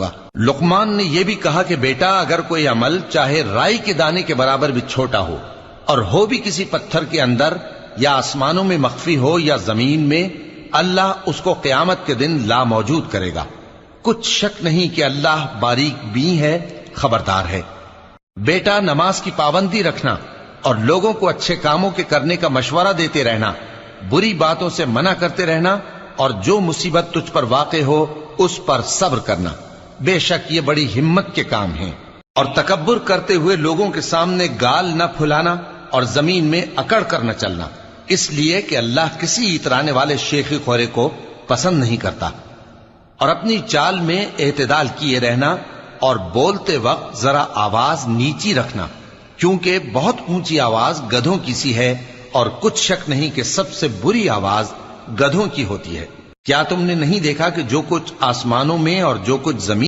گا۔ لقمان نے یہ بھی کہا کہ بیٹا اگر کوئی عمل چاہے رائی کے دانے کے برابر بھی چھوٹا ہو اور ہو بھی کسی پتھر کے اندر یا آسمانوں میں مخفی ہو یا زمین میں، اللہ اس کو قیامت کے دن لا موجود کرے گا۔ کچھ شک نہیں کہ اللہ باریک بین ہے، خبردار ہے۔ بیٹا نماز کی پابندی رکھنا اور لوگوں کو اچھے کاموں کے کرنے کا مشورہ دیتے رہنا، بری باتوں سے منع کرتے رہنا، اور جو مصیبت تجھ پر واقع ہو اس پر صبر کرنا، بے شک یہ بڑی ہمت کے کام ہیں۔ اور تکبر کرتے ہوئے لوگوں کے سامنے گال نہ پھلانا اور زمین میں اکڑ کر نہ چلنا، اس لیے کہ اللہ کسی اترانے والے شیخی خورے کو پسند نہیں کرتا۔ اور اپنی چال میں اعتدال کیے رہنا اور بولتے وقت ذرا آواز نیچی رکھنا، کیونکہ بہت اونچی آواز گدھوں کی سی ہے، اور کچھ شک نہیں کہ سب سے بری آواز گدھوں کی ہوتی ہے۔ کیا تم نے نہیں دیکھا کہ جو کچھ آسمانوں میں اور جو کچھ زمین